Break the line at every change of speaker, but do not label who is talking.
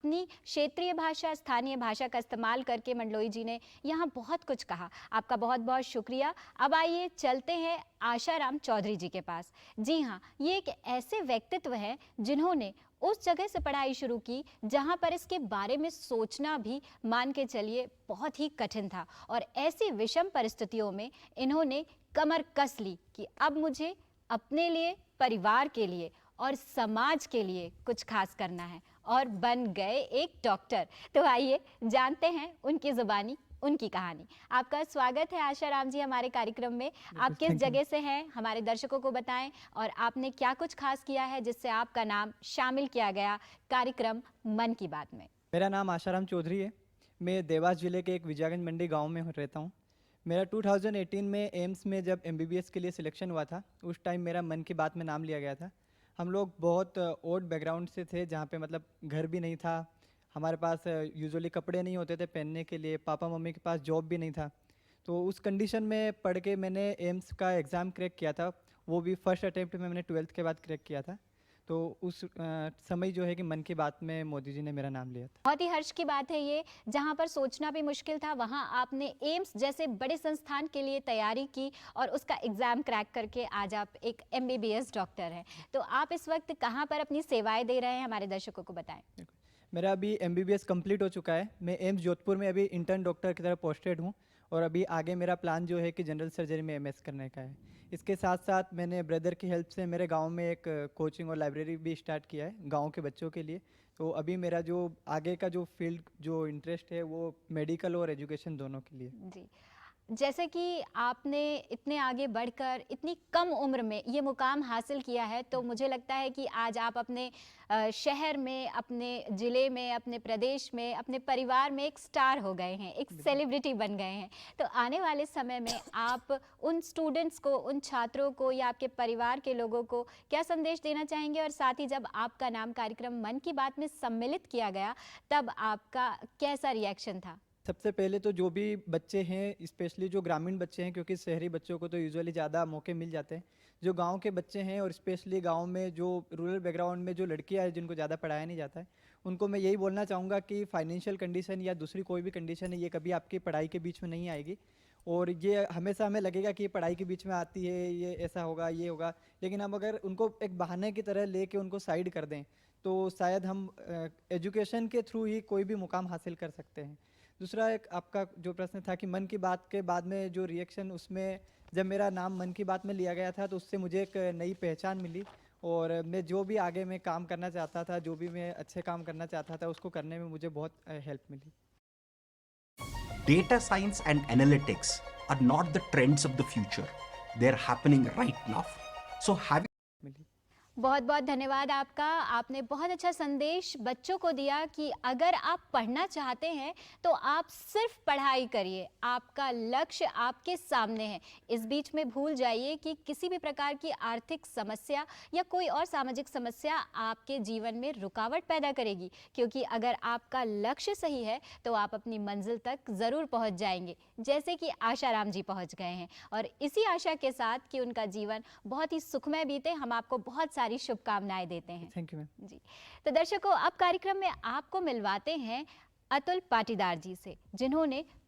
अपनी क्षेत्रीय भाषा, स्थानीय भाषा का इस्तेमाल करके मंडलोई जी ने यहाँ बहुत कुछ कहा। आपका बहुत बहुत शुक्रिया। अब आइए चलते हैं आशाराम चौधरी जी के पास। जी हाँ, ये एक ऐसे व्यक्तित्व हैं जिन्होंने उस जगह से पढ़ाई शुरू की जहाँ पर इसके बारे में सोचना भी, मान के चलिए, बहुत ही कठिन था। और ऐसी विषम परिस्थितियों में इन्होंने कमर कस ली कि अब मुझे अपने लिए, परिवार के लिए और समाज के लिए कुछ खास करना है, और बन गए एक डॉक्टर। तो आइए जानते हैं उनकी जुबानी, उनकी कहानी। आपका स्वागत है आशाराम जी हमारे कार्यक्रम में। आप किस
थैंक यू।
जगह से हैं, हमारे दर्शकों को बताएं, और आपने क्या कुछ खास किया है जिससे आपका नाम शामिल किया गया कार्यक्रम मन की बात में।
मेरा नाम आशाराम चौधरी है। मैं देवास ज़िले के एक विजयगंज मंडी गांव में रहता हूं। मेरा 2018 में एम्स में जब एमबीबीएस के लिए सिलेक्शन हुआ था, उस टाइम मेरा मन की बात में नाम लिया गया था। हम लोग बहुत ओड बैकग्राउंड से थे, जहां पे मतलब घर भी नहीं था, हमारे पास यूजुअली कपड़े नहीं होते थे पहनने के लिए, पापा मम्मी के पास जॉब भी नहीं था। तो उस कंडीशन में पढ़ के मैंने एम्स का एग्ज़ाम क्रैक किया था। वो भी फर्स्ट अटैम्प्ट में मैंने 12th के बाद क्रैक किया था। तो उस समय जो है कि मन की बात में मोदी जी ने मेरा नाम लिया था।
बहुत ही हर्ष की बात है ये, जहां पर सोचना भी मुश्किल था वहां आपने एम्स जैसे बड़े संस्थान के लिए तैयारी की और उसका एग्जाम क्रैक करके आज आप एक एमबीबीएस डॉक्टर हैं। तो आप इस वक्त कहां पर अपनी सेवाएं दे रहे हैं, हमारे दर्शकों को बताएं।
बिल्कुल। मेरा अभी एमबीबीएस कंप्लीट हो चुका है। मैं एम्स जोधपुर में अभी इंटर्न डॉक्टर की तरह पोस्टेड हूँ, और अभी आगे मेरा प्लान जो है कि जनरल सर्जरी में एमएस करने का है। इसके साथ साथ मैंने ब्रदर की हेल्प से मेरे गांव में एक कोचिंग और लाइब्रेरी भी स्टार्ट किया है गांव के बच्चों के लिए। तो अभी मेरा जो आगे का जो फील्ड जो इंटरेस्ट है वो मेडिकल और एजुकेशन दोनों के लिए।
जी, जैसे कि आपने इतने आगे बढ़कर इतनी कम उम्र में ये मुकाम हासिल किया है, तो मुझे लगता है कि आज आप अपने शहर में, अपने ज़िले में, अपने प्रदेश में, अपने परिवार में एक स्टार हो गए हैं, एक
बिल्कुल।
सेलिब्रिटी बन गए हैं। तो आने वाले समय में आप उन स्टूडेंट्स को, उन छात्रों को या आपके परिवार के लोगों को क्या संदेश देना चाहेंगे? और साथ ही जब आपका नाम कार्यक्रम मन की बात में सम्मिलित किया गया, तब आपका कैसा रिएक्शन था?
सबसे पहले तो जो भी बच्चे हैं, स्पेशली जो ग्रामीण बच्चे हैं, क्योंकि शहरी बच्चों को तो यूजुअली ज़्यादा मौके मिल जाते हैं। जो गांव के बच्चे हैं और स्पेशली गांव में जो रूरल बैकग्राउंड में जो लड़कियां हैं जिनको ज़्यादा पढ़ाया नहीं जाता है, उनको मैं यही बोलना चाहूँगा कि फाइनेंशियल कंडीशन या दूसरी कोई भी कंडीशन है, ये कभी आपकी पढ़ाई के बीच में नहीं आएगी। और ये हमेशा हमें लगेगा कि ये पढ़ाई के बीच में आती है, ये ऐसा होगा, ये होगा, लेकिन हम अगर उनको एक बहाने की तरह लेके उनको साइड कर दें, तो शायद हम एजुकेशन के थ्रू ही कोई भी मुकाम हासिल कर सकते हैं। दूसरा, एक आपका जो प्रश्न था कि मन की बात के बाद में जो रिएक्शन, उसमें जब मेरा नाम मन की बात में लिया गया था तो उससे मुझे एक नई पहचान मिली। और मैं जो भी आगे मैं काम करना चाहता था, जो भी मैं अच्छे काम करना चाहता था, उसको करने में मुझे बहुत हेल्प मिली।
Data science and analytics are not the trends of the future, they're happening right now. So, having
मिली।
बहुत बहुत धन्यवाद आपका। आपने बहुत अच्छा संदेश बच्चों को दिया कि अगर आप पढ़ना चाहते हैं तो आप सिर्फ पढ़ाई करिए, आपका लक्ष्य आपके सामने है। इस बीच में भूल जाइए कि किसी भी प्रकार की आर्थिक समस्या या कोई और सामाजिक समस्या आपके जीवन में रुकावट पैदा करेगी, क्योंकि अगर आपका लक्ष्य सही है तो आप अपनी मंजिल तक ज़रूर पहुंच जाएंगे, जैसे कि आशाराम जी पहुंच गए हैं। और इसी आशा के साथ कि उनका जीवन बहुत ही सुखमय बीते, हम आपको बहुत सारी शुभकामनाएं देते हैं।
Thank you ma'am.
जी, तो दर्शकों, अब कार्यक्रम में आपको मिलवाते हैं अतुल पाटीदार जी से, जिन्होंने